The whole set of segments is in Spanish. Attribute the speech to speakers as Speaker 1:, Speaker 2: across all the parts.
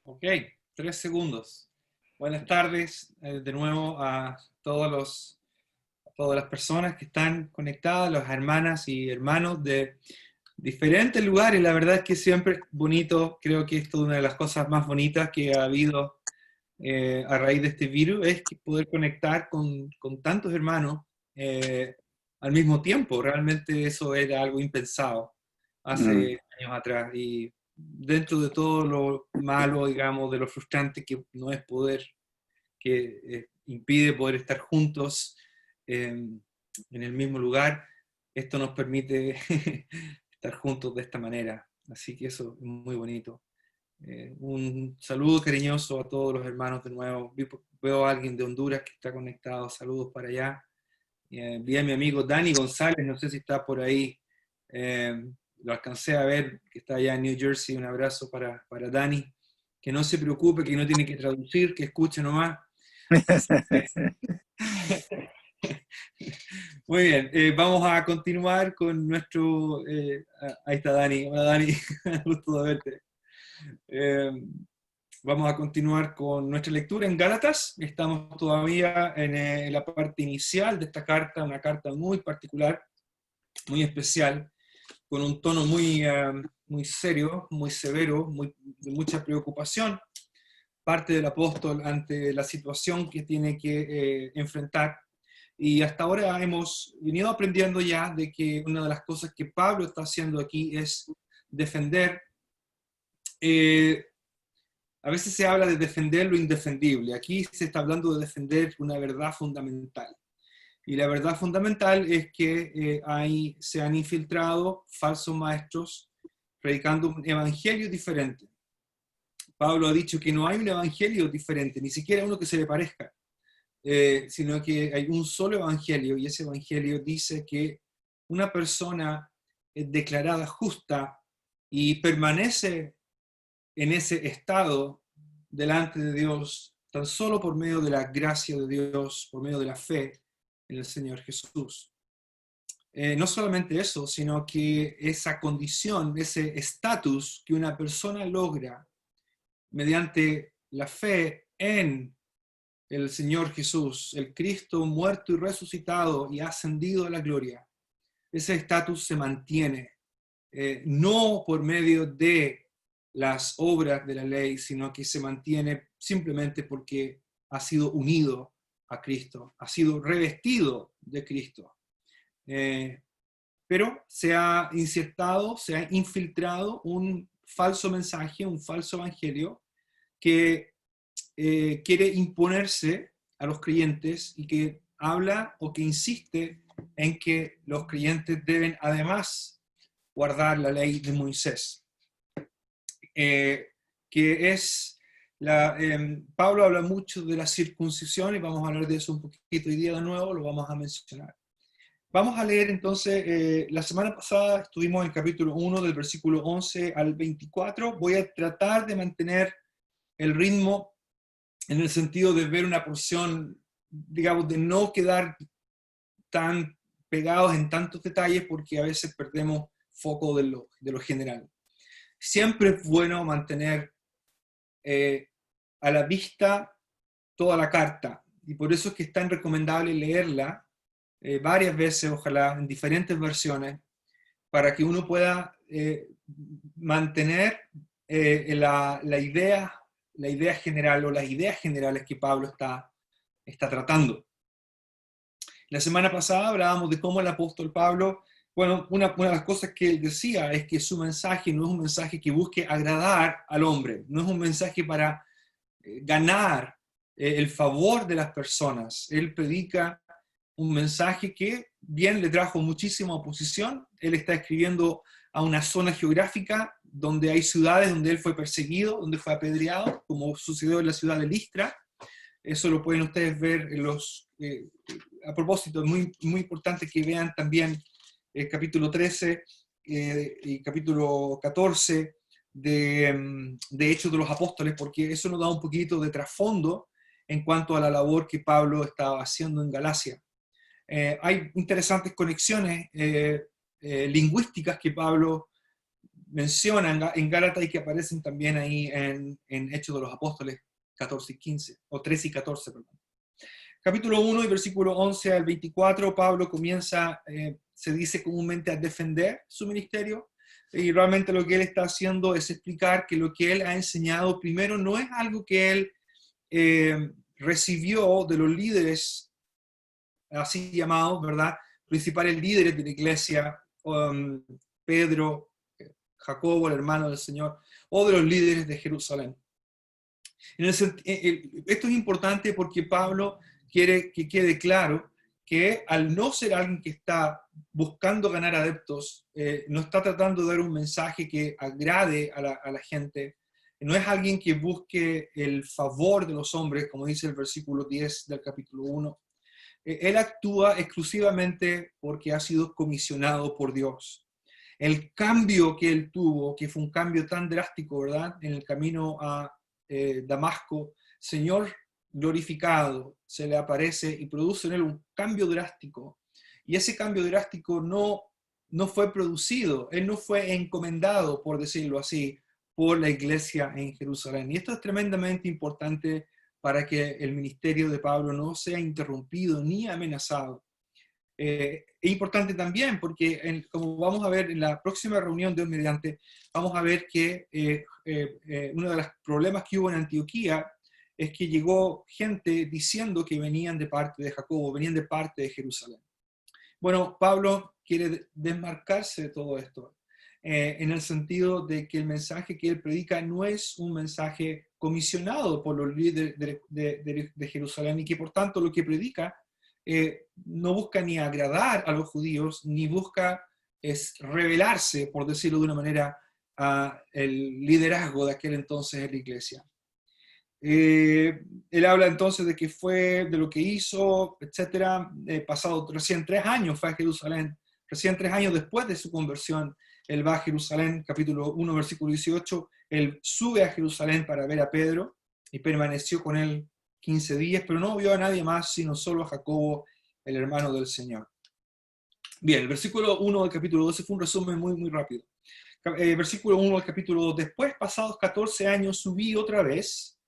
Speaker 1: Ok, 3 segundos. Buenas tardes de nuevo a todas las personas que están conectadas, las hermanas y hermanos de diferentes lugares. La verdad es que siempre es bonito, creo que esto es una de las cosas más bonitas que ha habido a raíz de este virus, es que poder conectar con tantos hermanos al mismo tiempo. Realmente eso era algo impensado
Speaker 2: Mm,
Speaker 1: hace años atrás. Y dentro de todo lo malo, digamos, de lo frustrante que no es poder, que impide poder estar juntos en el mismo lugar, esto nos permite estar juntos de esta manera. Así que eso es muy bonito. Un saludo cariñoso a todos los hermanos de nuevo. Veo a alguien de Honduras que está conectado. Saludos para allá. Vi a mi amigo Dani González, no sé si está por ahí. Eh, lo alcancé a ver, que está allá en New Jersey. Un abrazo para Dani. Que no se preocupe, que no tiene que traducir, que escuche nomás. Así que, muy bien, vamos a continuar con nuestro... ahí está Dani. Hola Dani, gusto de verte. Eh, Vamos a continuar con nuestra lectura en Gálatas. Estamos todavía en la parte inicial de esta carta, una carta muy particular, muy especial, con un tono muy serio, muy severo, de mucha preocupación, parte del apóstol ante la situación que tiene que enfrentar. Y hasta ahora hemos venido aprendiendo ya de que una de las cosas que Pablo está haciendo aquí es defender. eh, A veces se habla de defender lo indefendible. Aquí se está hablando de defender una verdad fundamental. Y la verdad fundamental es que se han infiltrado falsos maestros predicando un evangelio diferente. Pablo ha dicho que no hay un evangelio diferente, ni siquiera uno que se le parezca, sino que hay un solo evangelio, y ese evangelio dice que una persona es declarada justa y permanece en ese estado delante de Dios tan solo por medio de la gracia de Dios, por medio de la fe en el Señor Jesús. No solamente eso, sino que esa condición, ese estatus que una persona logra mediante la fe en el Señor Jesús, el Cristo muerto y resucitado y ascendido a la gloria, ese estatus se mantiene, no por medio de las obras de la ley, sino que se mantiene simplemente porque ha sido unido a Cristo, ha sido revestido de Cristo. Pero se ha insertado, se ha infiltrado un falso mensaje, un falso evangelio que quiere imponerse a los creyentes y que habla o que insiste en que los creyentes deben además guardar la ley de Moisés, que es Pablo habla mucho de la circuncisión y vamos a hablar de eso un poquito hoy día de nuevo, lo vamos a mencionar. Vamos a leer entonces, la semana pasada estuvimos en el capítulo 1 del versículo 11 al 24, voy a tratar de mantener el ritmo en el sentido de ver una porción, digamos, de no quedar tan pegados en tantos detalles porque a veces perdemos foco de lo general. Siempre es bueno mantener a la vista toda la carta, y por eso es que es tan recomendable leerla varias veces, ojalá en diferentes versiones, para que uno pueda mantener la idea general o las ideas generales que Pablo está tratando. La semana pasada hablábamos de cómo el apóstol Pablo, bueno, una de las cosas que él decía es que su mensaje no es un mensaje que busque agradar al hombre, no es un mensaje para ganar el favor de las personas. Él predica un mensaje que bien le trajo muchísima oposición. Él está escribiendo a una zona geográfica donde hay ciudades donde él fue perseguido, donde fue apedreado, como sucedió en la ciudad de Listra. Eso lo pueden ustedes ver en a propósito, es muy importante que vean también el capítulo 13 y capítulo 14 de Hechos de los Apóstoles, porque eso nos da un poquito de trasfondo en cuanto a la labor que Pablo estaba haciendo en Galacia. Hay interesantes conexiones lingüísticas que Pablo menciona en Gálatas y que aparecen también ahí en Hechos de los Apóstoles 14 y 15, o 13 y 14, perdón. Capítulo 1 y versículo 11 al 24, Pablo comienza, se dice comúnmente, a defender su ministerio, y realmente lo que él está haciendo es explicar que lo que él ha enseñado primero no es algo que él recibió de los líderes, así llamados, ¿verdad? Principales líderes de la iglesia, Pedro, Jacobo, el hermano del Señor, o de los líderes de Jerusalén. Esto es importante porque Pablo quiere que quede claro que al no ser alguien que está buscando ganar adeptos, no está tratando de dar un mensaje que agrade a la gente, no es alguien que busque el favor de los hombres, como dice el versículo 10 del capítulo 1. Él actúa exclusivamente porque ha sido comisionado por Dios. El cambio que él tuvo, que fue un cambio tan drástico, ¿verdad? En el camino a Damasco, Señor glorificado, se le aparece y produce en él un cambio drástico. Y ese cambio drástico no fue producido, él no fue encomendado, por decirlo así, por la iglesia en Jerusalén. Y esto es tremendamente importante para que el ministerio de Pablo no sea interrumpido ni amenazado. Es importante también porque, como vamos a ver en la próxima reunión, Dios mediante, vamos a ver que uno de los problemas que hubo en Antioquía es que llegó gente diciendo que venían de parte de Jacobo, venían de parte de Jerusalén. Bueno, Pablo quiere desmarcarse de todo esto, en el sentido de que el mensaje que él predica no es un mensaje comisionado por los líderes de Jerusalén, y que por tanto lo que predica no busca ni agradar a los judíos, ni busca rebelarse, por decirlo de una manera, al liderazgo de aquel entonces en la iglesia. Él habla entonces de que fue, de lo que hizo, etcétera. Pasado recién 3 años fue a Jerusalén, recién 3 años después de su conversión, él va a Jerusalén, capítulo 1, versículo 18, él sube a Jerusalén para ver a Pedro y permaneció con él 15 días, pero no vio a nadie más, sino solo a Jacobo, el hermano del Señor. Bien, el versículo 1 del capítulo 12 fue un resumen muy, muy rápido. Versículo 1 del capítulo 2, después, pasados 14 años, subí otra vez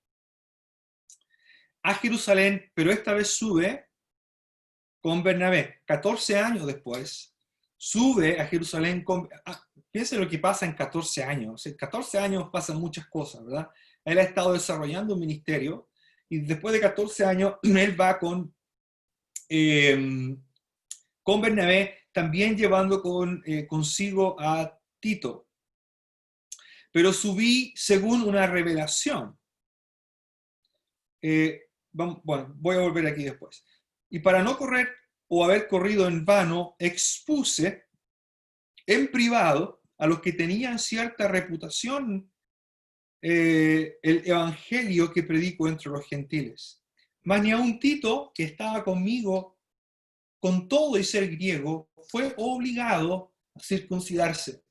Speaker 1: a Jerusalén, pero esta vez sube con Bernabé. 14 años después, sube a Jerusalén con... Piensen lo que pasa en 14 años. En 14 años pasan muchas cosas, ¿verdad? Él ha estado desarrollando un ministerio y después de 14 años él va con Bernabé, también llevando consigo a Tito. Pero subí según una revelación. Bueno, voy a volver aquí después. Y para no correr o haber corrido en vano, expuse en privado a los que tenían cierta reputación el evangelio que predico entre los gentiles. Mas ni aun Tito, que estaba conmigo con todo y ser griego, fue obligado a circuncidarse.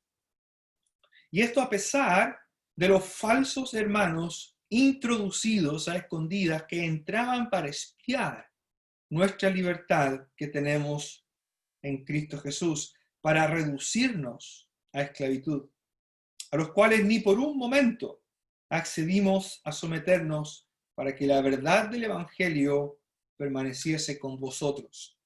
Speaker 1: Y esto a pesar de los falsos hermanos introducidos a escondidas que entraban para espiar nuestra libertad que tenemos en Cristo Jesús, para reducirnos a esclavitud, a los cuales ni por un momento accedimos a someternos para que la verdad del Evangelio permaneciese con vosotros.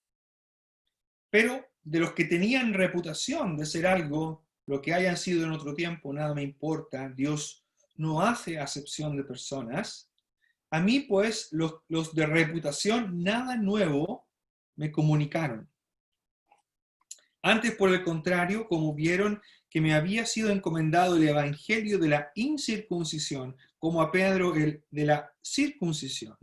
Speaker 1: Pero de los que tenían reputación de ser algo, lo que hayan sido en otro tiempo, nada me importa. Dios no hace acepción de personas. A mí, pues, los de reputación, nada nuevo me comunicaron. Antes, por el contrario, como vieron que me había sido encomendado el evangelio de la incircuncisión, como a Pedro el de la circuncisión,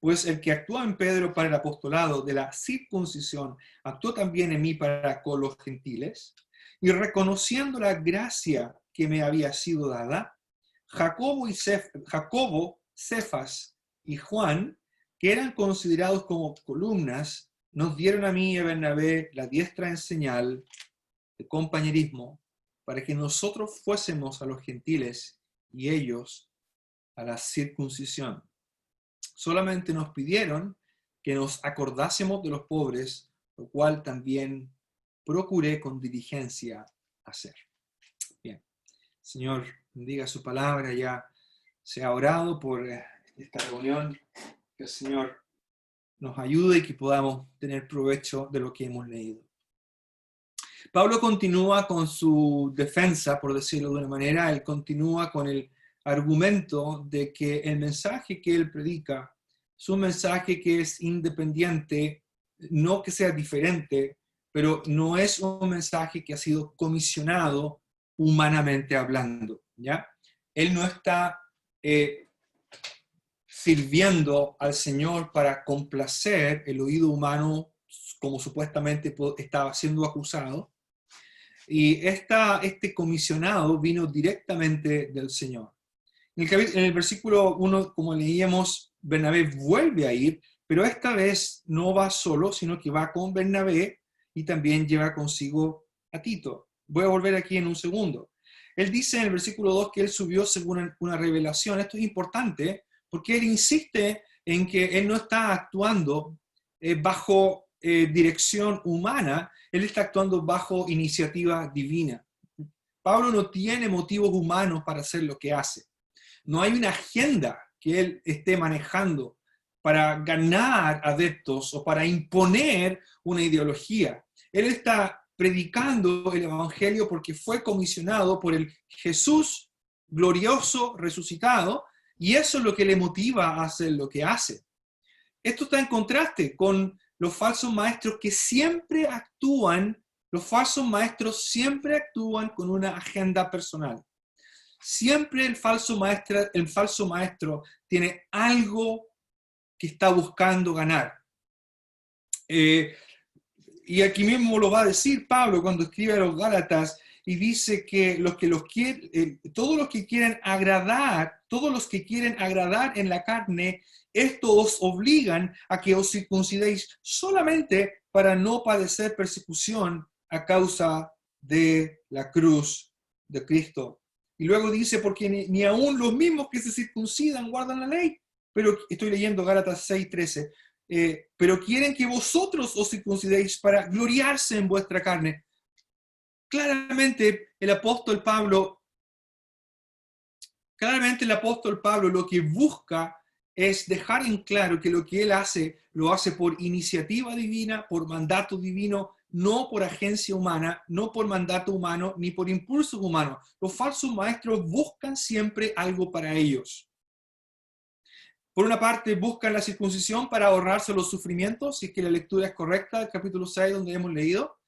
Speaker 1: pues el que actuó en Pedro para el apostolado de la circuncisión, actuó también en mí para con los gentiles, y reconociendo la gracia que me había sido dada, Jacobo, Cefas y Juan, que eran considerados como columnas, nos dieron a mí y a Bernabé la diestra en señal de compañerismo, para que nosotros fuésemos a los gentiles y ellos a la circuncisión. Solamente nos pidieron que nos acordásemos de los pobres, lo cual también procuré con diligencia hacer. Bien, Señor, bendiga su palabra, ya se ha orado por esta reunión, que el Señor nos ayude y que podamos tener provecho de lo que hemos leído. Pablo continúa con su defensa, por decirlo de una manera. Él continúa con el argumento de que el mensaje que él predica es un mensaje que es independiente, no que sea diferente, pero no es un mensaje que ha sido comisionado humanamente hablando, ¿ya? Él no está sirviendo al Señor para complacer el oído humano, como supuestamente estaba siendo acusado. Y este comisionado vino directamente del Señor. En el versículo 1, como leíamos, Bernabé vuelve a ir, pero esta vez no va solo, sino que va con Bernabé y también lleva consigo a Tito. Voy a volver aquí en un segundo. Él dice en el versículo 2 que él subió según una revelación. Esto es importante porque él insiste en que él no está actuando bajo dirección humana, él está actuando bajo iniciativa divina. Pablo no tiene motivos humanos para hacer lo que hace. No hay una agenda que él esté manejando para ganar adeptos o para imponer una ideología. Él está predicando el evangelio porque fue comisionado por el Jesús glorioso, resucitado, y eso es lo que le motiva a hacer lo que hace. Esto está en contraste con los falsos maestros que siempre actúan, los falsos maestros siempre actúan con una agenda personal. Siempre el falso maestro tiene algo que está buscando ganar. Y aquí mismo lo va a decir Pablo cuando escribe a los Gálatas y dice que todos los que quieren agradar en la carne, estos os obligan a que os circuncidéis solamente para no padecer persecución a causa de la cruz de Cristo. Y luego dice, porque ni aún los mismos que se circuncidan guardan la ley. Pero estoy leyendo Gálatas 6:13. Pero quieren que vosotros os circuncidéis para gloriarse en vuestra carne. Claramente el apóstol Pablo lo que busca es dejar en claro que lo que él hace, lo hace por iniciativa divina, por mandato divino, no por agencia humana, no por mandato humano, ni por impulsos humanos. Los falsos maestros buscan siempre algo para ellos. Por una parte, buscan la circuncisión para ahorrarse los sufrimientos, si es que la lectura es correcta, del capítulo 6, donde hemos leído.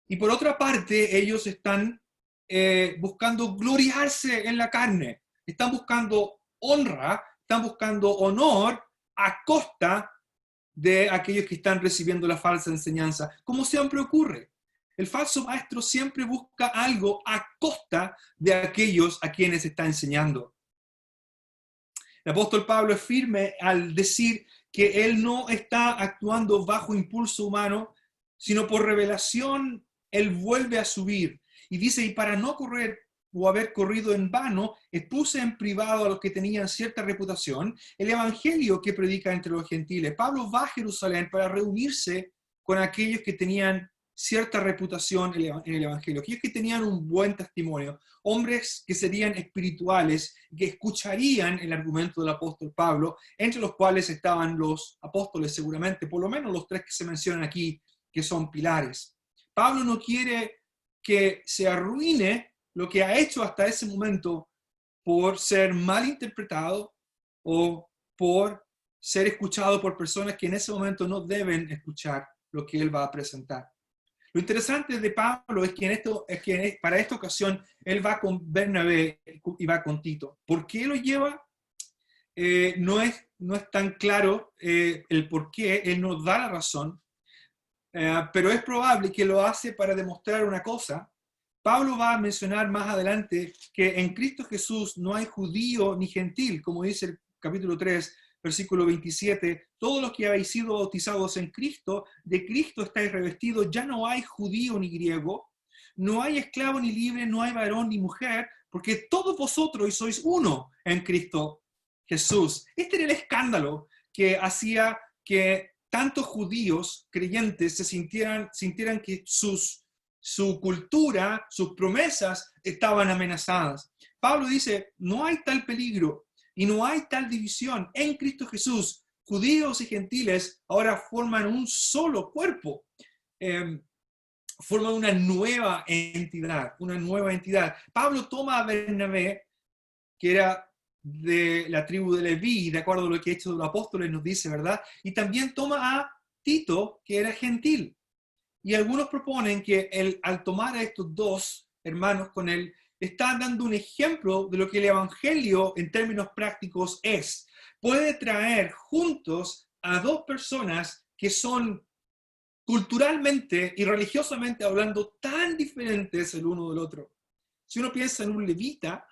Speaker 1: Y por otra parte, ellos están buscando gloriarse en la carne. Están buscando honra, están buscando honor a costa de aquellos que están recibiendo la falsa enseñanza, como siempre ocurre. El falso maestro siempre busca algo a costa de aquellos a quienes está enseñando. El apóstol Pablo es firme al decir que él no está actuando bajo impulso humano, sino por revelación, él vuelve a subir. Y dice, y para no correr o haber corrido en vano, expuse en privado a los que tenían cierta reputación el evangelio que predica entre los gentiles. Pablo va a Jerusalén para reunirse con aquellos que tenían cierta reputación en el evangelio, aquellos que tenían un buen testimonio, hombres que serían espirituales, que escucharían el argumento del apóstol Pablo, entre los cuales estaban los apóstoles seguramente, por lo menos los tres que se mencionan aquí, que son pilares. Pablo no quiere que se arruine lo que ha hecho hasta ese momento por ser mal interpretado o por ser escuchado por personas que en ese momento no deben escuchar lo que él va a presentar. Lo interesante de Pablo es que para esta ocasión él va con Bernabé y va con Tito. ¿Por qué lo lleva? No es tan claro el por qué, él nos da la razón, pero es probable que lo hace para demostrar una cosa. Pablo va a mencionar más adelante que en Cristo Jesús no hay judío ni gentil, como dice el capítulo 3, versículo 27, todos los que habéis sido bautizados en Cristo, de Cristo estáis revestidos, ya no hay judío ni griego, no hay esclavo ni libre, no hay varón ni mujer, porque todos vosotros sois uno en Cristo Jesús. Este era el escándalo que hacía que tantos judíos creyentes se sintieran que sus su cultura, sus promesas estaban amenazadas. Pablo dice, no hay tal peligro y no hay tal división en Cristo Jesús. Judíos y gentiles ahora forman un solo cuerpo. Forman una nueva entidad, una nueva entidad. Pablo toma a Bernabé, que era de la tribu de Leví, de acuerdo a lo que Hechos de los Apóstoles nos dice, ¿verdad? Y también toma a Tito, que era gentil. Y algunos proponen que él, al tomar a estos dos hermanos con él, está dando un ejemplo de lo que el Evangelio en términos prácticos es. Puede traer juntos a dos personas que son culturalmente y religiosamente hablando tan diferentes el uno del otro. Si uno piensa en un levita,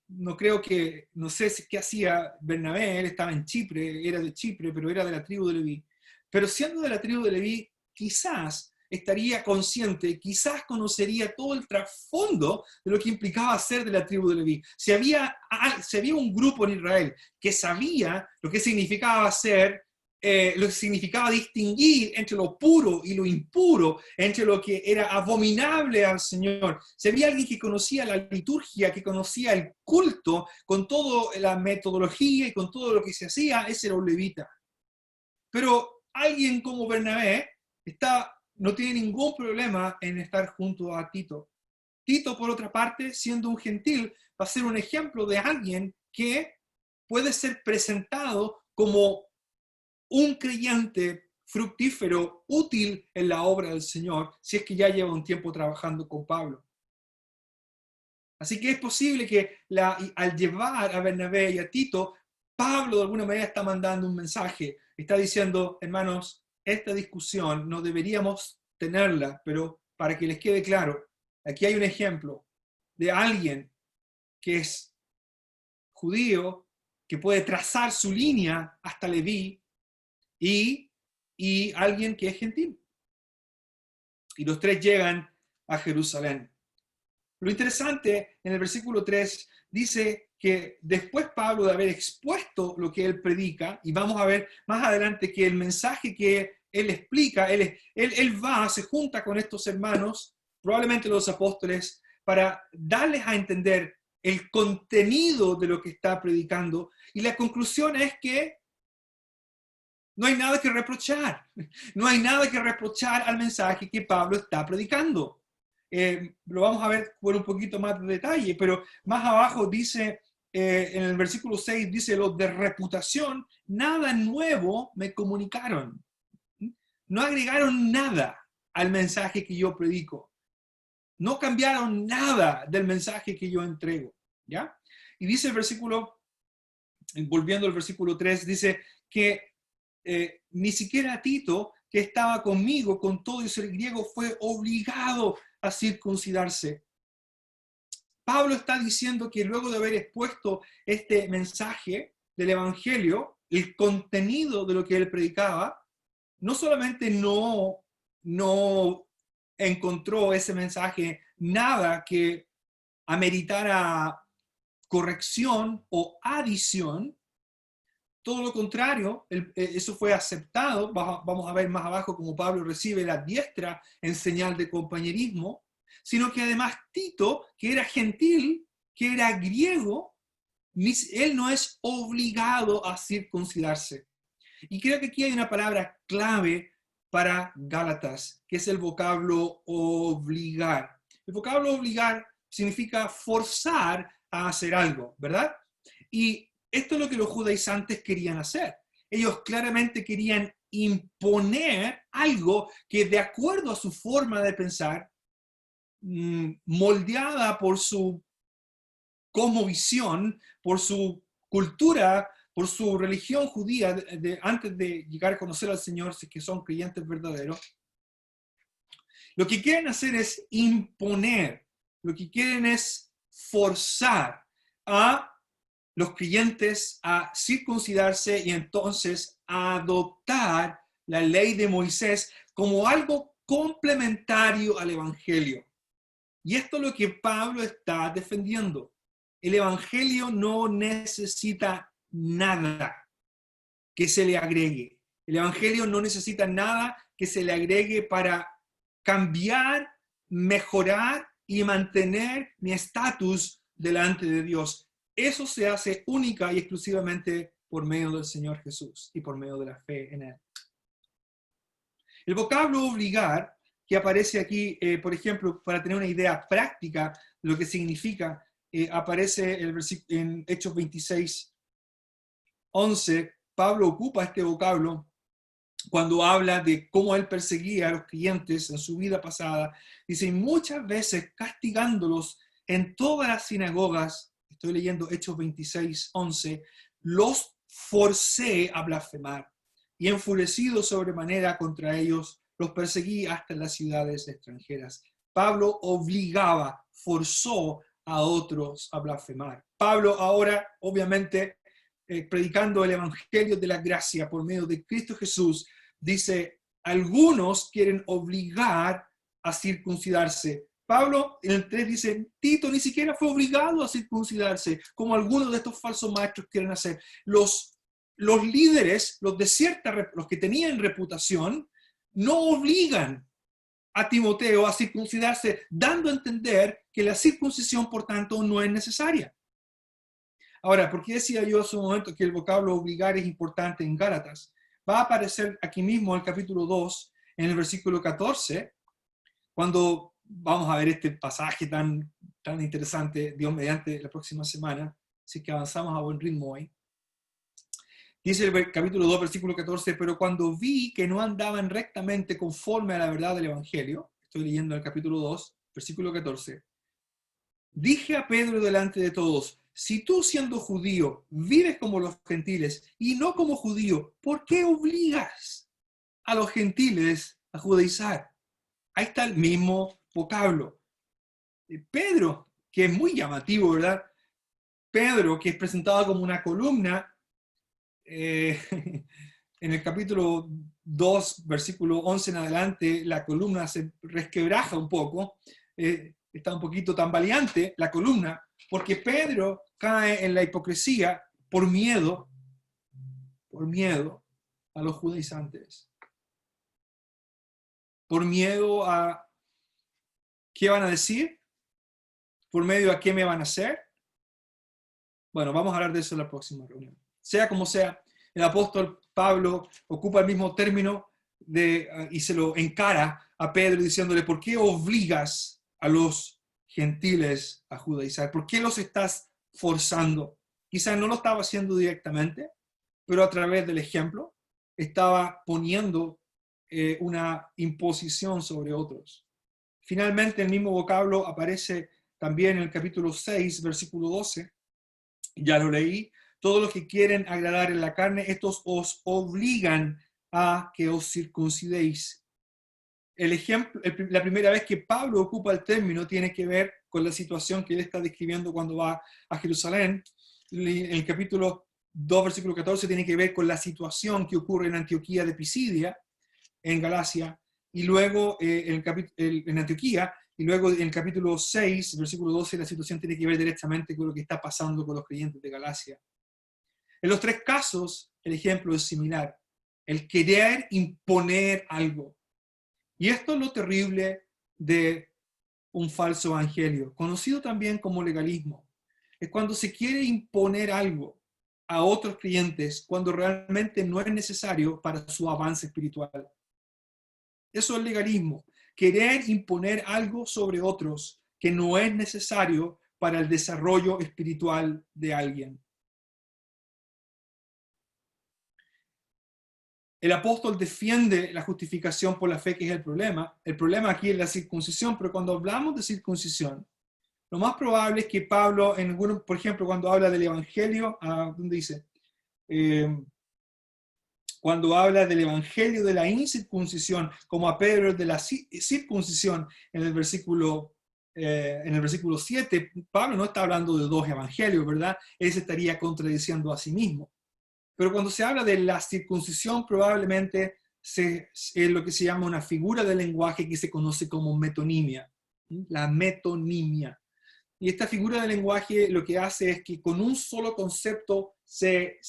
Speaker 1: no sé qué hacía Bernabé, él estaba en Chipre, era de Chipre, pero era de la tribu de Leví. Pero siendo de la tribu de Leví, quizás estaría consciente, quizás conocería todo el trasfondo de lo que implicaba ser de la tribu de Leví. Si había un grupo en Israel que sabía lo que significaba ser, lo que significaba distinguir entre lo puro y lo impuro, entre lo que era abominable al Señor. Si había alguien que conocía la liturgia, que conocía el culto, con toda la metodología y con todo lo que se hacía, ese era un levita. Pero alguien como Bernabé no tiene ningún problema en estar junto a Tito. Tito, por otra parte, siendo un gentil, va a ser un ejemplo de alguien que puede ser presentado como un creyente fructífero, útil en la obra del Señor, si es que ya lleva un tiempo trabajando con Pablo. Así que es posible que al llevar a Bernabé y a Tito, Pablo de alguna manera está mandando un mensaje. Está diciendo, hermanos, esta discusión no deberíamos tenerla, pero para que les quede claro, aquí hay un ejemplo de alguien que es judío, que puede trazar su línea hasta Leví, y alguien que es gentil. Y los tres llegan a Jerusalén. Lo interesante, en el versículo 3, dice que después Pablo de haber expuesto lo que él predica, y vamos a ver más adelante que el mensaje que él explica, él va, se junta con estos hermanos, probablemente los apóstoles, para darles a entender el contenido de lo que está predicando, y la conclusión es que no hay nada que reprochar. No hay nada que reprochar al mensaje que Pablo está predicando. Lo vamos a ver por un poquito más de detalle, pero más abajo dice, en el versículo 6, dice, los de reputación, nada nuevo me comunicaron. No agregaron nada al mensaje que yo predico. No cambiaron nada del mensaje que yo entrego. ¿Ya? Y dice el versículo, volviendo al versículo 3, dice que ni siquiera Tito, que estaba conmigo con todo y ser griego, fue obligado a circuncidarse. Pablo está diciendo que luego de haber expuesto este mensaje del Evangelio, el contenido de lo que él predicaba, no solamente no encontró ese mensaje nada que ameritara corrección o adición. Todo lo contrario, eso fue aceptado. Vamos a ver más abajo cómo Pablo recibe la diestra en señal de compañerismo, sino que además Tito, que era gentil, que era griego, él no es obligado a circuncidarse. Y creo que aquí hay una palabra clave para Gálatas, que es el vocablo obligar. El vocablo obligar significa forzar a hacer algo, ¿verdad? Y esto es lo que los judaizantes querían hacer. Ellos claramente querían imponer algo que, de acuerdo a su forma de pensar, moldeada por su cosmovisión, por su cultura, por su religión judía, antes de llegar a conocer al Señor, si es que son creyentes verdaderos, lo que quieren hacer es imponer, lo que quieren es forzar a los creyentes a circuncidarse y entonces a adoptar la ley de Moisés como algo complementario al Evangelio. Y esto es lo que Pablo está defendiendo. El Evangelio no necesita nada que se le agregue. El Evangelio no necesita nada que se le agregue para cambiar mejorar y mantener mi estatus delante de Dios. Eso se hace única y exclusivamente por medio del Señor Jesús y por medio de la fe en Él. El vocablo obligar, que aparece aquí, por ejemplo, para tener una idea práctica de lo que significa, aparece en Hechos 26, 11. Pablo ocupa este vocablo cuando habla de cómo él perseguía a los creyentes en su vida pasada. Dice, muchas veces castigándolos en todas las sinagogas, estoy leyendo Hechos 26, 11, los forcé a blasfemar y enfurecido sobremanera contra ellos, los perseguí hasta las ciudades extranjeras. Pablo obligaba, forzó a otros a blasfemar. Pablo ahora, obviamente, predicando el evangelio de la gracia por medio de Cristo Jesús, dice, algunos quieren obligar a circuncidarse. Pablo en el 3 dice, Tito ni siquiera fue obligado a circuncidarse, como algunos de estos falsos maestros quieren hacer. Los líderes, los que tenían reputación, no obligan a Timoteo a circuncidarse, dando a entender que la circuncisión, por tanto, no es necesaria. Ahora, ¿por qué decía yo hace un momento que el vocablo obligar es importante en Gálatas? Va a aparecer aquí mismo en el capítulo 2, en el versículo 14, cuando vamos a ver este pasaje tan interesante, Dios mediante, la próxima semana, así que avanzamos a buen ritmo hoy. Dice el capítulo 2, versículo 14, pero cuando vi que no andaban rectamente conforme a la verdad del Evangelio, estoy leyendo el capítulo 2, versículo 14, dije a Pedro delante de todos, si tú siendo judío vives como los gentiles y no como judío, ¿por qué obligas a los gentiles a judaizar? Ahí está el mismo vocablo. Pedro, que es muy llamativo, ¿verdad? Pedro, que es presentado como una columna, en el capítulo 2, versículo 11 en adelante, la columna se resquebraja un poco, está un poquito tambaleante la columna, porque Pedro cae en la hipocresía por miedo a los judaizantes, por miedo a qué van a decir, por medio a qué me van a hacer. Bueno, vamos a hablar de eso en la próxima reunión. Sea como sea, el apóstol Pablo ocupa el mismo término y se lo encara a Pedro diciéndole, ¿por qué obligas a los gentiles a judaizar? ¿Por qué los estás forzando? Quizás no lo estaba haciendo directamente, pero a través del ejemplo estaba poniendo una imposición sobre otros. Finalmente, el mismo vocablo aparece también en el capítulo 6, versículo 12. Ya lo leí. Todos los que quieren agradar en la carne, estos os obligan a que os circuncidéis. El ejemplo, la primera vez que Pablo ocupa el término tiene que ver con la situación que él está describiendo cuando va a Jerusalén. En el capítulo 2, versículo 14, tiene que ver con la situación que ocurre en Antioquía de Pisidia, en Galacia, y luego en Antioquía, y luego en el capítulo 6, versículo 12, la situación tiene que ver directamente con lo que está pasando con los creyentes de Galacia. En los tres casos, el ejemplo es similar. El querer imponer algo. Y esto es lo terrible de un falso evangelio, conocido también como legalismo. Es cuando se quiere imponer algo a otros creyentes cuando realmente no es necesario para su avance espiritual. Eso es legalismo. Querer imponer algo sobre otros que no es necesario para el desarrollo espiritual de alguien. El apóstol defiende la justificación por la fe, que es el problema. El problema aquí es la circuncisión, pero cuando hablamos de circuncisión, lo más probable es que Pablo, por ejemplo, cuando habla del evangelio, ¿dónde dice? Cuando habla del evangelio de la incircuncisión, como a Pedro de la circuncisión, en el versículo 7, Pablo no está hablando de dos evangelios, ¿verdad? Él se estaría contradiciendo a sí mismo. Pero cuando se habla de la circuncisión, probablemente es lo que se llama una figura de lenguaje que se conoce como metonimia. La metonimia. Y esta figura de lenguaje lo que hace es que con un solo concepto se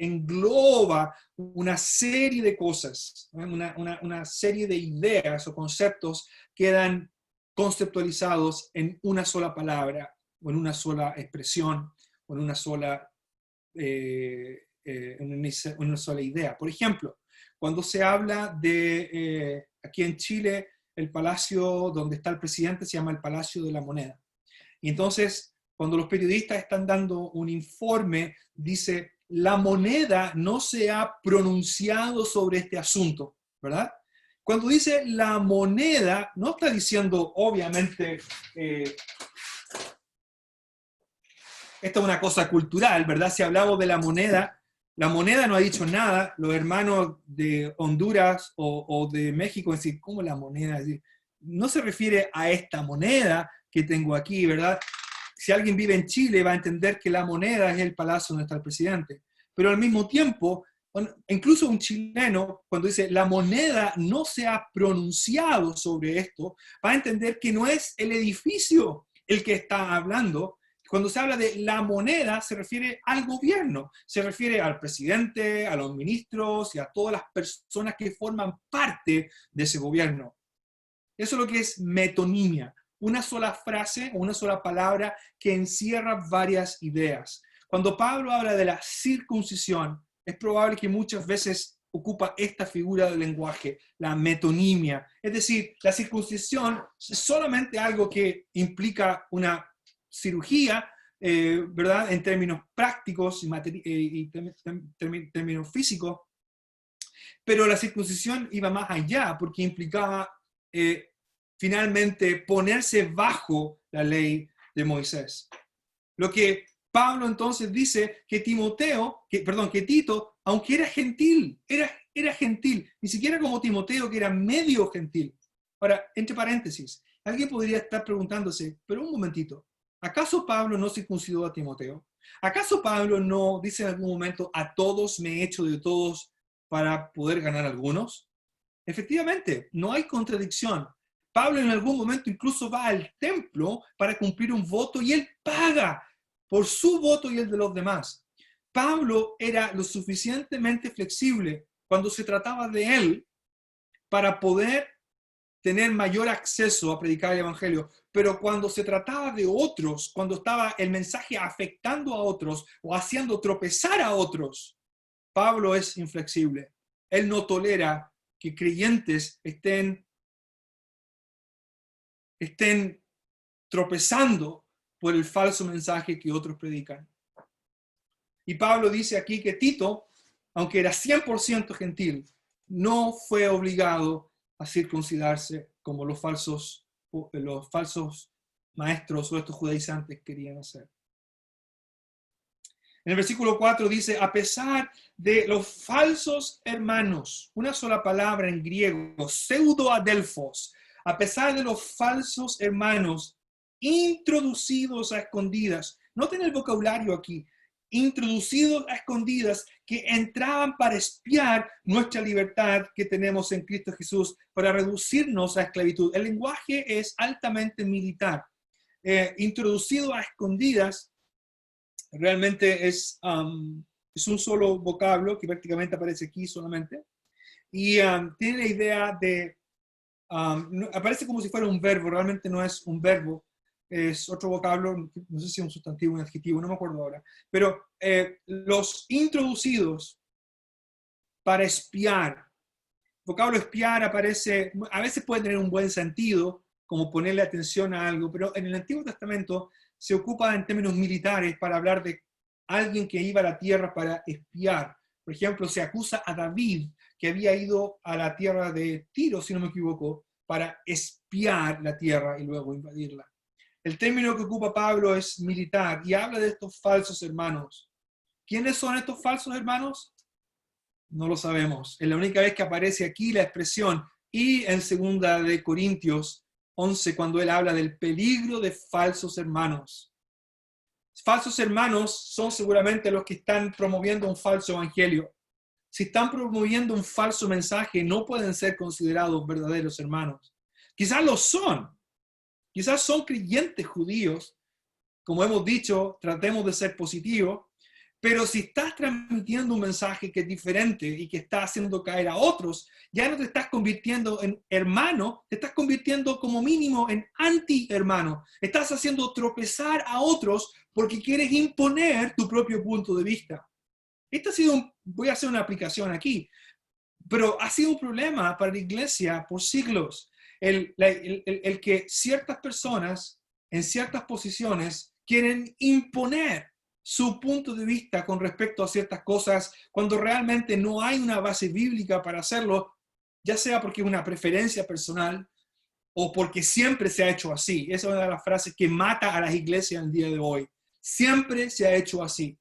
Speaker 1: engloba una serie de cosas, una serie de ideas o conceptos quedan conceptualizados en una sola palabra, o en una sola expresión, o en una sola, en una sola idea. Por ejemplo, cuando se habla de, aquí en Chile, el palacio donde está el presidente se llama el Palacio de la Moneda. Y entonces, cuando los periodistas están dando un informe, dice, la moneda no se ha pronunciado sobre este asunto, ¿verdad? Cuando dice la moneda, no está diciendo, obviamente, esta es una cosa cultural, ¿verdad? Si hablamos de la moneda no ha dicho nada. Los hermanos de Honduras o de México dicen, ¿cómo la moneda? Es decir, no se refiere a esta moneda que tengo aquí, ¿verdad? Si alguien vive en Chile va a entender que la moneda es el palacio donde está el presidente. Pero al mismo tiempo, incluso un chileno, cuando dice la moneda no se ha pronunciado sobre esto, va a entender que no es el edificio el que está hablando. Cuando se habla de la moneda, se refiere al gobierno, se refiere al presidente, a los ministros y a todas las personas que forman parte de ese gobierno. Eso es lo que es metonimia, una sola frase o una sola palabra que encierra varias ideas. Cuando Pablo habla de la circuncisión, es probable que muchas veces ocupa esta figura del lenguaje, la metonimia. Es decir, la circuncisión es solamente algo que implica una cirugía, ¿verdad? En términos prácticos y términos físicos, pero la circuncisión iba más allá porque implicaba finalmente ponerse bajo la ley de Moisés. Lo que Pablo entonces dice que Tito, aunque era gentil, era gentil, ni siquiera como Timoteo que era medio gentil. Ahora, entre paréntesis, alguien podría estar preguntándose, pero un momentito, ¿acaso Pablo no circuncidó a Timoteo? ¿Acaso Pablo no dice en algún momento, a todos me he hecho de todos para poder ganar algunos? Efectivamente, no hay contradicción. Pablo en algún momento incluso va al templo para cumplir un voto y él paga por su voto y el de los demás. Pablo era lo suficientemente flexible cuando se trataba de él para poder tener mayor acceso a predicar el evangelio, pero cuando se trataba de otros, cuando estaba el mensaje afectando a otros o haciendo tropezar a otros, Pablo es inflexible. Él no tolera que creyentes estén tropezando por el falso mensaje que otros predican. Y Pablo dice aquí que Tito, aunque era 100% gentil, no fue obligado a circuncidarse como los falsos maestros o estos judaizantes querían hacer. En el versículo 4 dice, a pesar de los falsos hermanos, una sola palabra en griego, pseudoadelphos, a pesar de los falsos hermanos introducidos a escondidas, noten el vocabulario aquí, introducidos a escondidas que entraban para espiar nuestra libertad que tenemos en Cristo Jesús, para reducirnos a esclavitud. El lenguaje es altamente militar. Introducido a escondidas realmente es un solo vocablo que prácticamente aparece aquí solamente. Y tiene la idea de, aparece como si fuera un verbo, realmente no es un verbo, es otro vocablo, no sé si es un sustantivo o un adjetivo, no me acuerdo ahora. Pero los introducidos para espiar, el vocablo espiar aparece, a veces puede tener un buen sentido, como ponerle atención a algo, pero en el Antiguo Testamento se ocupa en términos militares para hablar de alguien que iba a la tierra para espiar. Por ejemplo, se acusa a David que había ido a la tierra de Tiro, si no me equivoco, para espiar la tierra y luego invadirla. El término que ocupa Pablo es militar y habla de estos falsos hermanos. ¿Quiénes son estos falsos hermanos? No lo sabemos. Es la única vez que aparece aquí la expresión y en 2 de Corintios 11, cuando él habla del peligro de falsos hermanos. Falsos hermanos son seguramente los que están promoviendo un falso evangelio. Si están promoviendo un falso mensaje, no pueden ser considerados verdaderos hermanos. Quizás lo son. Quizás son creyentes judíos. Como hemos dicho, tratemos de ser positivos, Pero si estás transmitiendo un mensaje que es diferente y que está haciendo caer a otros, ya no te estás convirtiendo en hermano, te estás convirtiendo como mínimo en anti-hermano. Estás haciendo tropezar a otros porque quieres imponer tu propio punto de vista. Este ha sido voy a hacer una aplicación aquí, pero ha sido un problema para la iglesia por siglos. El que ciertas personas en ciertas posiciones quieren imponer su punto de vista con respecto a ciertas cosas cuando realmente no hay una base bíblica para hacerlo, ya sea porque es una preferencia personal o porque siempre se ha hecho así. Esa es una de las frases que mata a las iglesias en el día de hoy. Siempre se ha hecho así.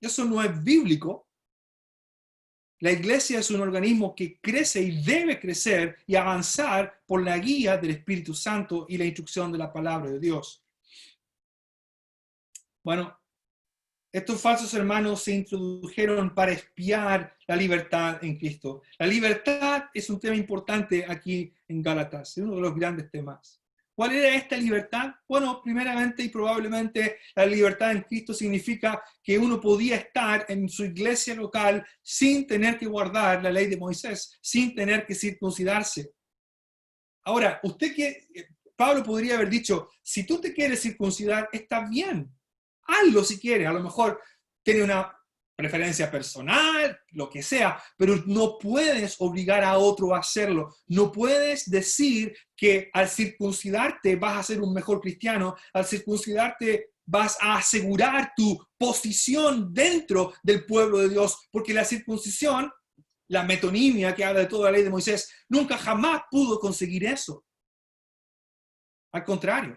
Speaker 1: Eso no es bíblico. La iglesia es un organismo que crece y debe crecer y avanzar por la guía del Espíritu Santo y la instrucción de la palabra de Dios. Bueno, estos falsos hermanos se introdujeron para espiar la libertad en Cristo. La libertad es un tema importante aquí en Gálatas, es uno de los grandes temas. ¿Cuál era esta libertad? Bueno, primeramente y probablemente la libertad en Cristo significa que uno podía estar en su iglesia local sin tener que guardar la ley de Moisés, sin tener que circuncidarse. Ahora, Pablo podría haber dicho, si tú te quieres circuncidar, está bien, hazlo si quieres, a lo mejor tiene una preferencia personal, lo que sea, pero no puedes obligar a otro a hacerlo. No puedes decir que al circuncidarte vas a ser un mejor cristiano, al circuncidarte vas a asegurar tu posición dentro del pueblo de Dios, porque la circuncisión, la metonimia que habla de toda la ley de Moisés, nunca jamás pudo conseguir eso. Al contrario.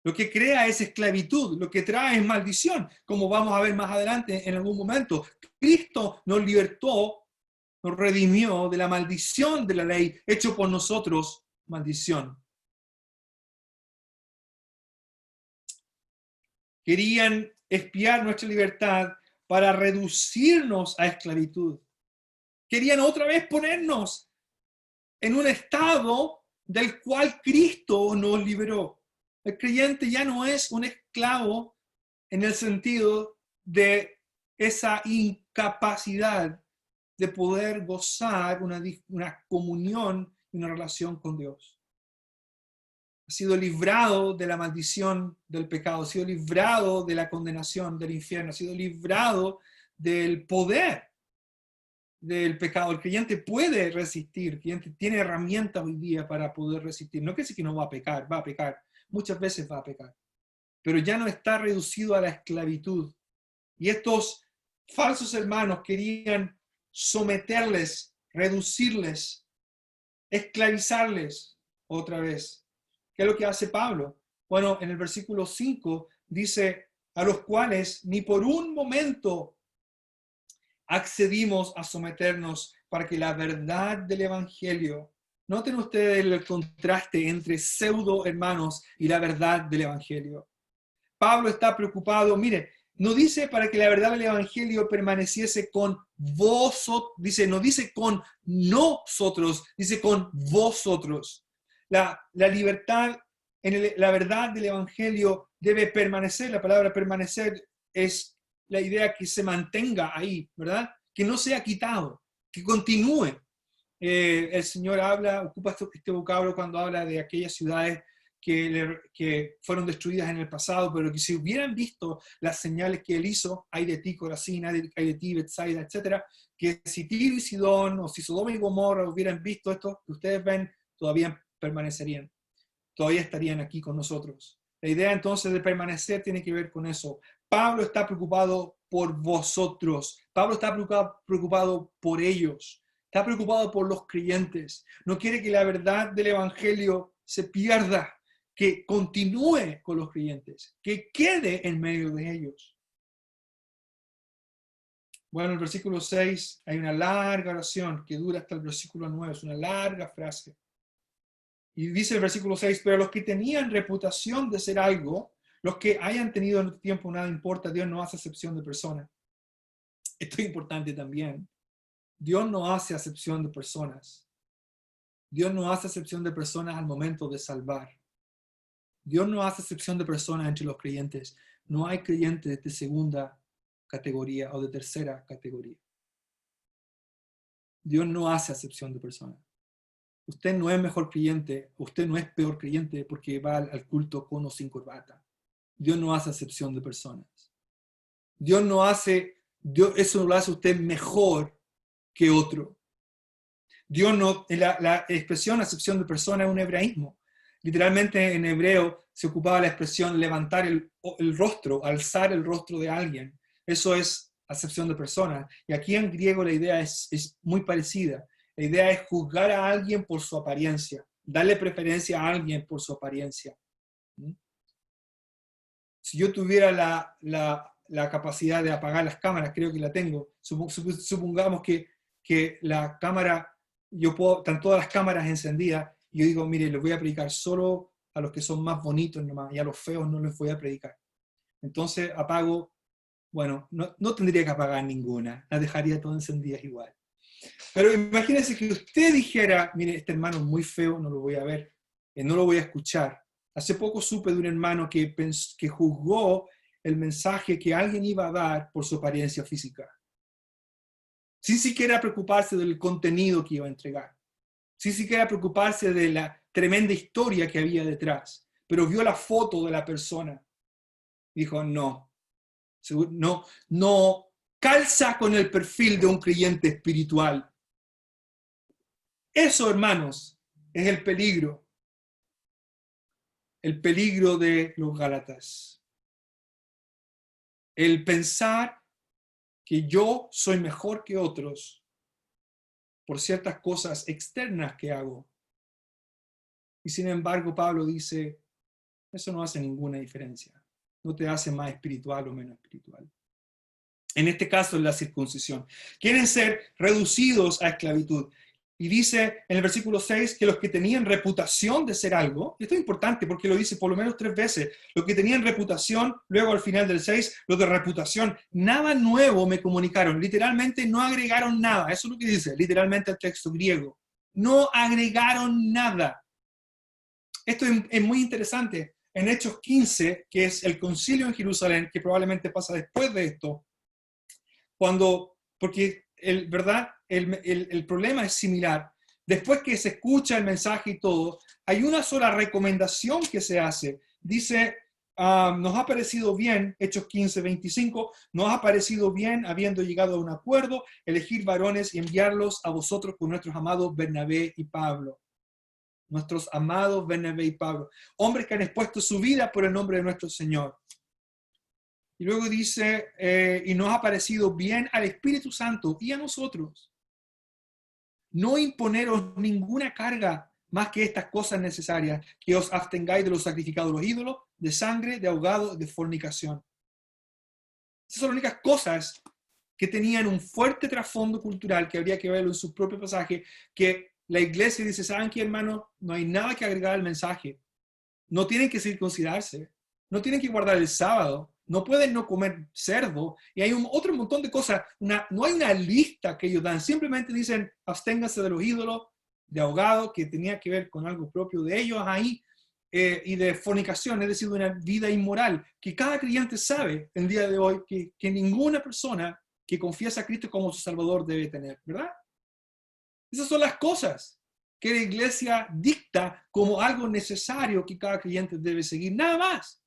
Speaker 1: Lo que crea es esclavitud, lo que trae es maldición, como vamos a ver más adelante en algún momento. Cristo nos libertó, nos redimió de la maldición de la ley, hecho por nosotros maldición. Querían espiar nuestra libertad para reducirnos a esclavitud. Querían otra vez ponernos en un estado del cual Cristo nos liberó. El creyente ya no es un esclavo en el sentido de esa incapacidad de poder gozar una comunión y una relación con Dios. Ha sido librado de la maldición del pecado, ha sido librado de la condenación del infierno, ha sido librado del poder del pecado. El creyente puede resistir, el creyente tiene herramientas hoy día para poder resistir. No quiere decir que no va a pecar, muchas veces va a pecar, pero ya no está reducido a la esclavitud. Y estos falsos hermanos querían someterles, reducirles, esclavizarles otra vez. ¿Qué es lo que hace Pablo? Bueno, en el versículo 5 dice, a los cuales ni por un momento accedimos a someternos para que la verdad del Evangelio, noten ustedes el contraste entre pseudo hermanos y la verdad del Evangelio. Pablo está preocupado, mire, no dice para que la verdad del Evangelio permaneciese con vosotros, no dice con nosotros, dice con vosotros. La libertad, la verdad del Evangelio debe permanecer, la palabra permanecer es la idea que se mantenga ahí, ¿verdad? Que no sea quitado, que continúe. El Señor ocupa este vocablo cuando habla de aquellas ciudades que fueron destruidas en el pasado, pero que si hubieran visto las señales que Él hizo, hay de ti, Corazín, hay de ti, Betsaida, etcétera, que si Tiro y Sidón o si Sodoma y Gomorra hubieran visto esto que ustedes ven, todavía permanecerían, todavía estarían aquí con nosotros. La idea entonces de permanecer tiene que ver con eso. Pablo está preocupado por vosotros. Pablo está preocupado por ellos. Está preocupado por los creyentes. No quiere que la verdad del Evangelio se pierda, que continúe con los creyentes, que quede en medio de ellos. Bueno, en el versículo 6 hay una larga oración que dura hasta el versículo 9, es una larga frase. Y dice el versículo 6, pero los que tenían reputación de ser algo, los que hayan tenido en el tiempo, nada importa, Dios no hace acepción de personas. Esto es importante también. Dios no hace acepción de personas. Dios no hace acepción de personas al momento de salvar. Dios no hace acepción de personas entre los creyentes. No hay creyentes de segunda categoría o de tercera categoría. Dios no hace acepción de personas. Usted no es mejor creyente, usted no es peor creyente porque va al culto con o sin corbata. Dios no hace acepción de personas. Eso lo hace usted mejor que otro. Dios no, la expresión acepción de persona es un hebraísmo. Literalmente en hebreo se ocupaba la expresión levantar el rostro, alzar el rostro de alguien. Eso es acepción de persona. Y aquí en griego la idea es muy parecida. La idea es juzgar a alguien por su apariencia, darle preferencia a alguien por su apariencia. Si yo tuviera la capacidad de apagar las cámaras, creo que la tengo, supongamos que la cámara, están todas las cámaras encendidas, y yo digo, mire, les voy a predicar solo a los que son más bonitos nomás, y a los feos no les voy a predicar. Entonces apago, bueno, no tendría que apagar ninguna, las dejaría todas encendidas igual. Pero imagínense que usted dijera, mire, este hermano es muy feo, no lo voy a ver, no lo voy a escuchar. Hace poco supe de un hermano que juzgó el mensaje que alguien iba a dar por su apariencia física, sin siquiera preocuparse del contenido que iba a entregar, sin siquiera preocuparse de la tremenda historia que había detrás, pero vio la foto de la persona y dijo, no calza con el perfil de un creyente espiritual. Eso, hermanos, es el peligro de los Gálatas. El pensar que yo soy mejor que otros por ciertas cosas externas que hago. Y sin embargo, Pablo dice, eso no hace ninguna diferencia. No te hace más espiritual o menos espiritual. En este caso, es la circuncisión. Quieren ser reducidos a esclavitud. Y dice en el versículo 6 que los que tenían reputación de ser algo, esto es importante porque lo dice por lo menos 3 veces, los que tenían reputación, luego al final del 6, los de reputación, nada nuevo me comunicaron, literalmente no agregaron nada, eso es lo que dice, literalmente el texto griego, no agregaron nada. Esto es muy interesante. En Hechos 15, que es el concilio en Jerusalén, que probablemente pasa después de esto, porque ¿verdad? El problema es similar. Después que se escucha el mensaje y todo, hay una sola recomendación que se hace. Dice, nos ha parecido bien, Hechos 15, 25, nos ha parecido bien, habiendo llegado a un acuerdo, elegir varones y enviarlos a vosotros con nuestros amados Bernabé y Pablo. Nuestros amados Bernabé y Pablo. Hombres que han expuesto su vida por el nombre de nuestro Señor. Y luego dice, y nos ha parecido bien al Espíritu Santo y a nosotros no imponeros ninguna carga más que estas cosas necesarias, que os abstengáis de los sacrificados de los ídolos, de sangre, de ahogado, de fornicación. Esas son las únicas cosas que tenían un fuerte trasfondo cultural, que habría que verlo en su propio pasaje, que la iglesia dice, ¿saben qué, hermano? No hay nada que agregar al mensaje. No tienen que circuncidarse, no tienen que guardar el sábado, no pueden no comer cerdo, y hay otro montón de cosas. No hay una lista que ellos dan, simplemente dicen, absténganse de los ídolos, de ahogado, que tenía que ver con algo propio de ellos ahí, y de fornicación, es decir, de una vida inmoral, que cada creyente sabe el día de hoy que ninguna persona que confiesa a Cristo como su Salvador debe tener, ¿verdad? Esas son las cosas que la iglesia dicta como algo necesario que cada creyente debe seguir, nada más.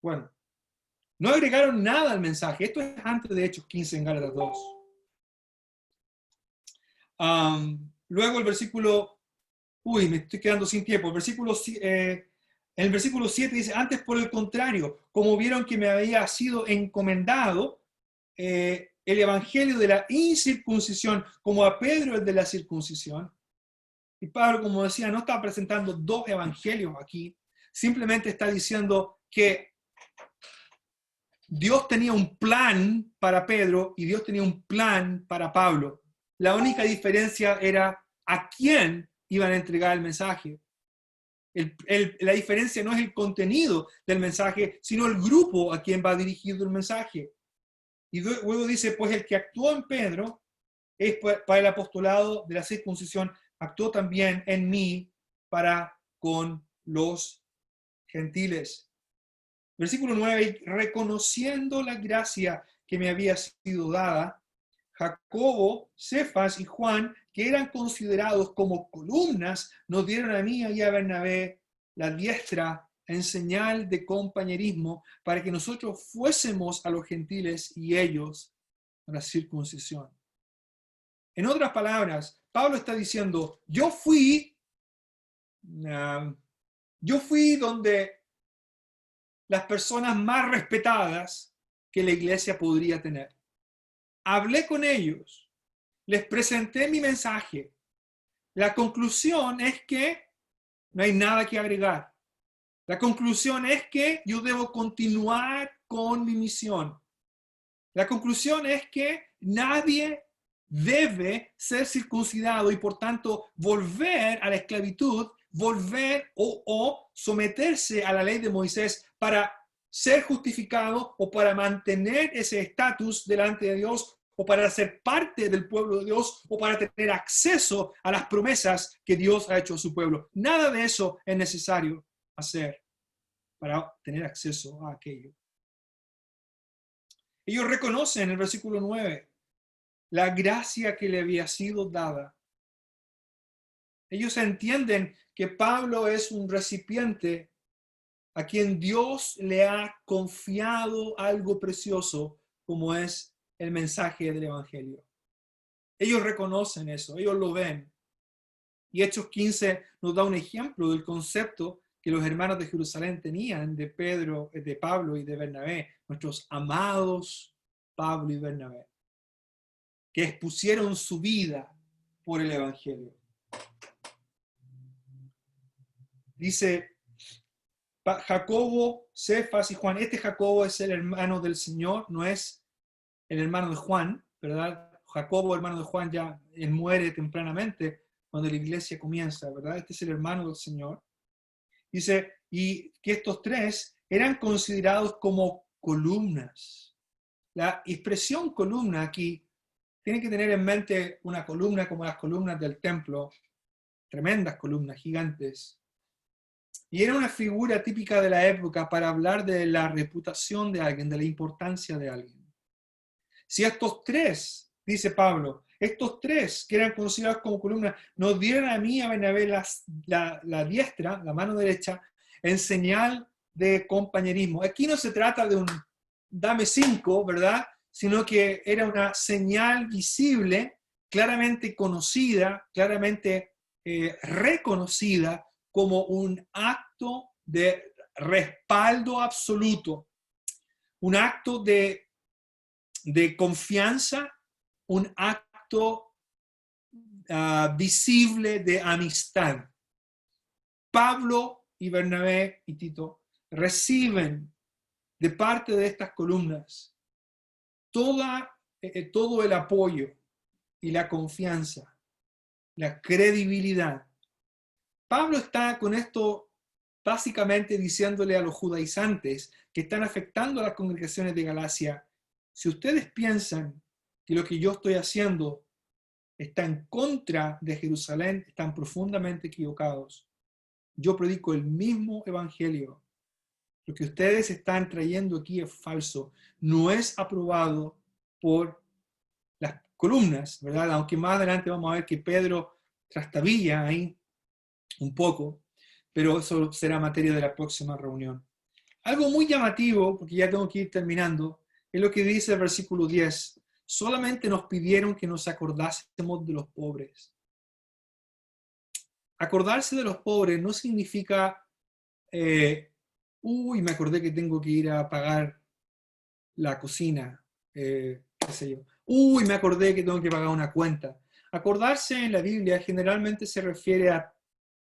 Speaker 1: Bueno, no agregaron nada al mensaje. Esto es antes de Hechos 15 en Gálatas 2. Luego el versículo, me estoy quedando sin tiempo. El versículo 7 dice, antes por el contrario, como vieron que me había sido encomendado el evangelio de la incircuncisión, como a Pedro el de la circuncisión. Y Pablo, como decía, no está presentando 2 evangelios aquí, simplemente está diciendo que Dios tenía un plan para Pedro y Dios tenía un plan para Pablo. La única diferencia era a quién iban a entregar el mensaje. La diferencia no es el contenido del mensaje, sino el grupo a quien va dirigido el mensaje. Y luego dice, pues el que actuó en Pedro es para el apostolado de la circuncisión, actuó también en mí para con los gentiles. Versículo 9, reconociendo la gracia que me había sido dada, Jacobo, Cefas y Juan, que eran considerados como columnas, nos dieron a mí y a Bernabé la diestra en señal de compañerismo para que nosotros fuésemos a los gentiles y ellos a la circuncisión. En otras palabras, Pablo está diciendo, yo fui donde las personas más respetadas que la iglesia podría tener. Hablé con ellos, les presenté mi mensaje. La conclusión es que no hay nada que agregar. La conclusión es que yo debo continuar con mi misión. La conclusión es que nadie debe ser circuncidado y por tanto volver a la esclavitud, volver o someterse a la ley de Moisés para ser justificado o para mantener ese estatus delante de Dios o para ser parte del pueblo de Dios o para tener acceso a las promesas que Dios ha hecho a su pueblo. Nada de eso es necesario hacer para tener acceso a aquello. Ellos reconocen en el versículo 9 la gracia que le había sido dada. Ellos entienden que Pablo es un recipiente a quien Dios le ha confiado algo precioso, como es el mensaje del Evangelio. Ellos reconocen eso, ellos lo ven. Y Hechos 15 nos da un ejemplo del concepto que los hermanos de Jerusalén tenían de Pablo y de Bernabé, nuestros amados Pablo y Bernabé, que expusieron su vida por el Evangelio. Dice Jacobo, Cefas y Juan. Este Jacobo es el hermano del Señor, no es el hermano de Juan, ¿verdad? Jacobo, hermano de Juan, ya él muere tempranamente cuando la iglesia comienza, ¿verdad? Este es el hermano del Señor. Dice, y que estos tres eran considerados como columnas. La expresión columna aquí tiene que tener en mente una columna como las columnas del templo, tremendas columnas gigantes. Y era una figura típica de la época para hablar de la reputación de alguien, de la importancia de alguien. Si estos tres, dice Pablo, estos tres que eran considerados como columnas, nos dieron a mí, a Bernabé, la diestra, la mano derecha, en señal de compañerismo. Aquí no se trata de un dame 5, ¿verdad? Sino que era una señal visible, claramente conocida, claramente reconocida como un acto de respaldo absoluto, un acto de confianza, un acto visible de amistad. Pablo y Bernabé y Tito reciben de parte de estas columnas todo el apoyo y la confianza, la credibilidad. Pablo está con esto básicamente diciéndole a los judaizantes que están afectando a las congregaciones de Galacia: si ustedes piensan que lo que yo estoy haciendo está en contra de Jerusalén, están profundamente equivocados. Yo predico el mismo evangelio. Lo que ustedes están trayendo aquí es falso. No es aprobado por las columnas, ¿verdad? Aunque más adelante vamos a ver que Pedro trastabilla ahí un poco, pero eso será materia de la próxima reunión. Algo muy llamativo, porque ya tengo que ir terminando, es lo que dice el versículo 10. Solamente nos pidieron que nos acordásemos de los pobres. Acordarse de los pobres no significa, me acordé que tengo que ir a pagar la cocina, qué sé yo. Me acordé que tengo que pagar una cuenta. Acordarse en la Biblia generalmente se refiere a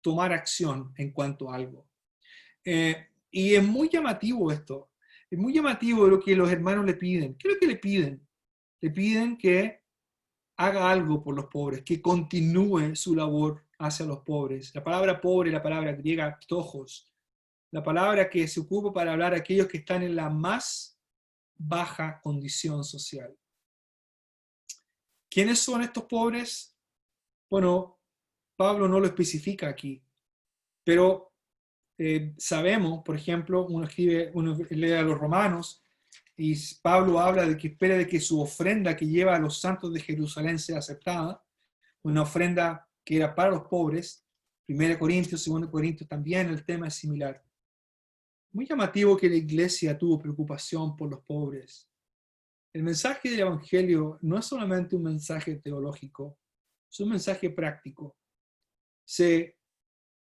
Speaker 1: tomar acción en cuanto a algo. Y es muy llamativo esto. Es muy llamativo lo que los hermanos le piden. ¿Qué es lo que le piden? Le piden que haga algo por los pobres, que continúe su labor hacia los pobres. La palabra pobre, la palabra griega ptojos, la palabra que se ocupa para hablar a aquellos que están en la más baja condición social. ¿Quiénes son estos pobres? Bueno, Pablo no lo especifica aquí, pero sabemos, por ejemplo, uno lee a los Romanos, y Pablo habla de que espera de que su ofrenda que lleva a los santos de Jerusalén sea aceptada, una ofrenda que era para los pobres. 1 Corintios, 2 Corintios también el tema es similar. Muy llamativo que la iglesia tuvo preocupación por los pobres. El mensaje del Evangelio no es solamente un mensaje teológico, es un mensaje práctico. Se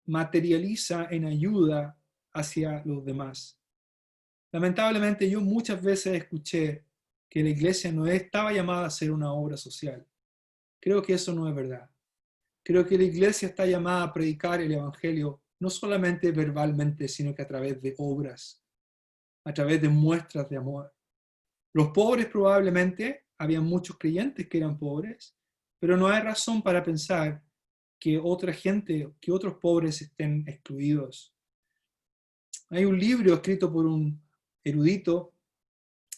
Speaker 1: materializa en ayuda hacia los demás. Lamentablemente yo muchas veces escuché que la iglesia no estaba llamada a hacer una obra social. Creo que eso no es verdad. Creo que la iglesia está llamada a predicar el Evangelio no solamente verbalmente, sino que a través de obras, a través de muestras de amor. Los pobres probablemente, había muchos creyentes que eran pobres, pero no hay razón para pensar que otra gente, que otros pobres estén excluidos. Hay un libro escrito por un erudito,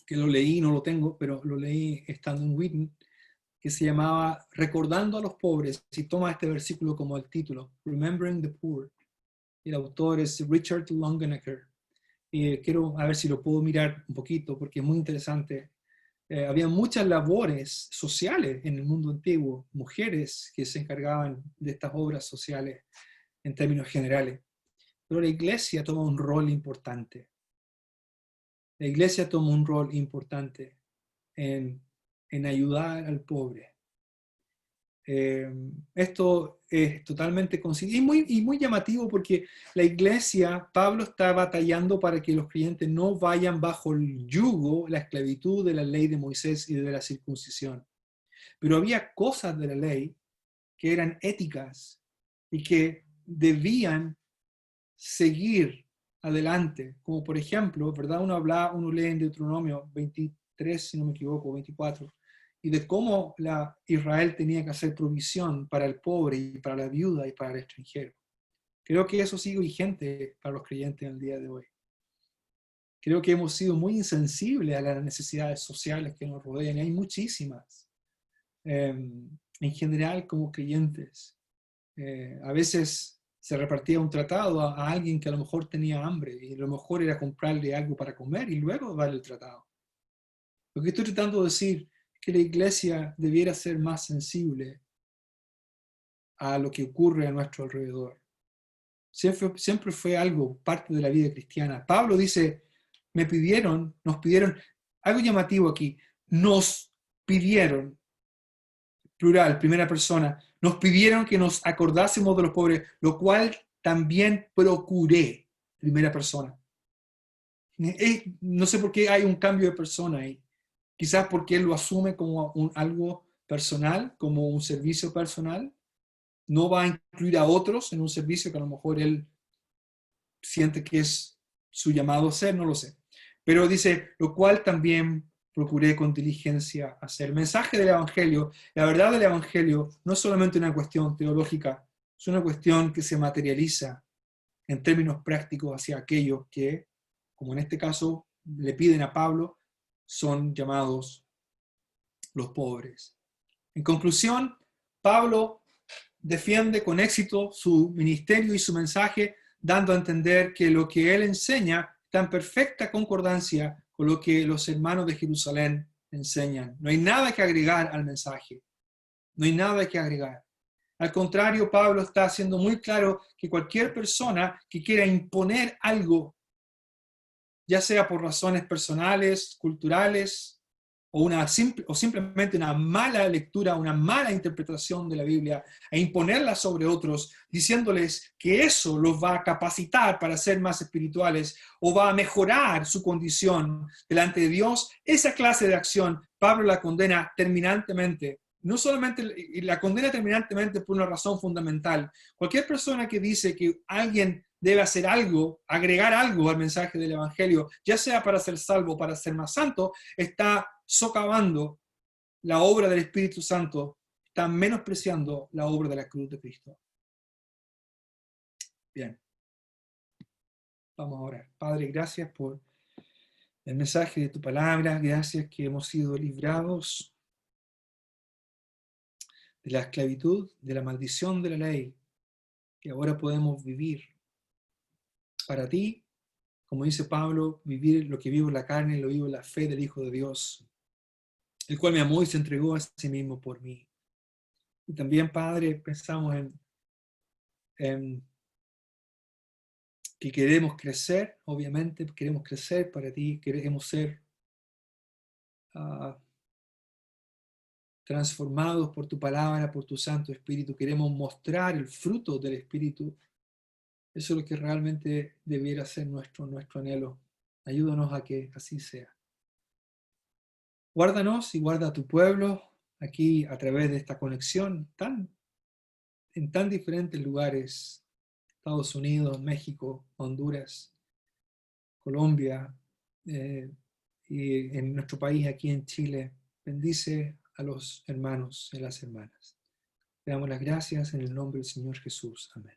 Speaker 1: que lo leí, no lo tengo, pero lo leí estando en Wheaton, que se llamaba Recordando a los pobres, y toma este versículo como el título, Remembering the Poor. El autor es Richard Longenecker. Y quiero a ver si lo puedo mirar un poquito, porque es muy interesante. Había muchas labores sociales en el mundo antiguo, mujeres que se encargaban de estas obras sociales en términos generales. Pero la iglesia toma un rol importante. La iglesia toma un rol importante en ayudar al pobre. Esto es totalmente consciente y muy llamativo porque la iglesia, Pablo está batallando para que los creyentes no vayan bajo el yugo, la esclavitud de la ley de Moisés y de la circuncisión. Pero había cosas de la ley que eran éticas y que debían seguir adelante, como por ejemplo, ¿verdad? Uno lee en Deuteronomio 23, si no me equivoco, 24, y de cómo Israel tenía que hacer provisión para el pobre y para la viuda y para el extranjero. Creo que eso sigue vigente para los creyentes en el día de hoy. Creo que hemos sido muy insensibles a las necesidades sociales que nos rodean, y hay muchísimas. En general, como creyentes, a veces se repartía un tratado a alguien que a lo mejor tenía hambre y a lo mejor era comprarle algo para comer y luego darle el tratado. Lo que estoy tratando de decir es que la iglesia debiera ser más sensible a lo que ocurre a nuestro alrededor. Siempre fue algo, parte de la vida cristiana. Pablo dice, nos pidieron, algo llamativo aquí, nos pidieron, plural, primera persona, nos pidieron que nos acordásemos de los pobres, lo cual también procuré, primera persona. No sé por qué hay un cambio de persona ahí. Quizás porque él lo asume como algo personal, como un servicio personal. No va a incluir a otros en un servicio que a lo mejor él siente que es su llamado a ser, no lo sé. Pero dice, lo cual también procuré con diligencia hacer. El mensaje del Evangelio, la verdad del Evangelio, no es solamente una cuestión teológica, es una cuestión que se materializa en términos prácticos hacia aquellos que, como en este caso, le piden a Pablo, son llamados los pobres. En conclusión, Pablo defiende con éxito su ministerio y su mensaje, dando a entender que lo que él enseña está en perfecta concordancia con lo que los hermanos de Jerusalén enseñan. No hay nada que agregar al mensaje. No hay nada que agregar. Al contrario, Pablo está haciendo muy claro que cualquier persona que quiera imponer algo, ya sea por razones personales, culturales, o simplemente una mala lectura, una mala interpretación de la Biblia, e imponerla sobre otros, diciéndoles que eso los va a capacitar para ser más espirituales o va a mejorar su condición delante de Dios, esa clase de acción Pablo la condena terminantemente. No solamente la condena terminantemente por una razón fundamental. Cualquier persona que dice que alguien debe hacer algo, agregar algo al mensaje del Evangelio, ya sea para ser salvo o para ser más santo, está socavando la obra del Espíritu Santo, está menospreciando la obra de la cruz de Cristo. Bien, vamos a orar. Padre, gracias por el mensaje de tu palabra, gracias que hemos sido librados de la esclavitud, de la maldición de la ley, que ahora podemos vivir para ti, como dice Pablo, vivir lo que vivo en la carne, lo vivo en la fe del Hijo de Dios, el cual me amó y se entregó a sí mismo por mí. Y también, Padre, pensamos en que queremos crecer, obviamente, queremos crecer para ti, queremos ser transformados por tu palabra, por tu Santo Espíritu, queremos mostrar el fruto del Espíritu. Eso es lo que realmente debiera ser nuestro anhelo. Ayúdanos a que así sea. Guárdanos y guarda a tu pueblo aquí a través de esta conexión en tan diferentes lugares, Estados Unidos, México, Honduras, Colombia, y en nuestro país, aquí en Chile. Bendice a los hermanos y las hermanas. Te damos las gracias en el nombre del Señor Jesús. Amén.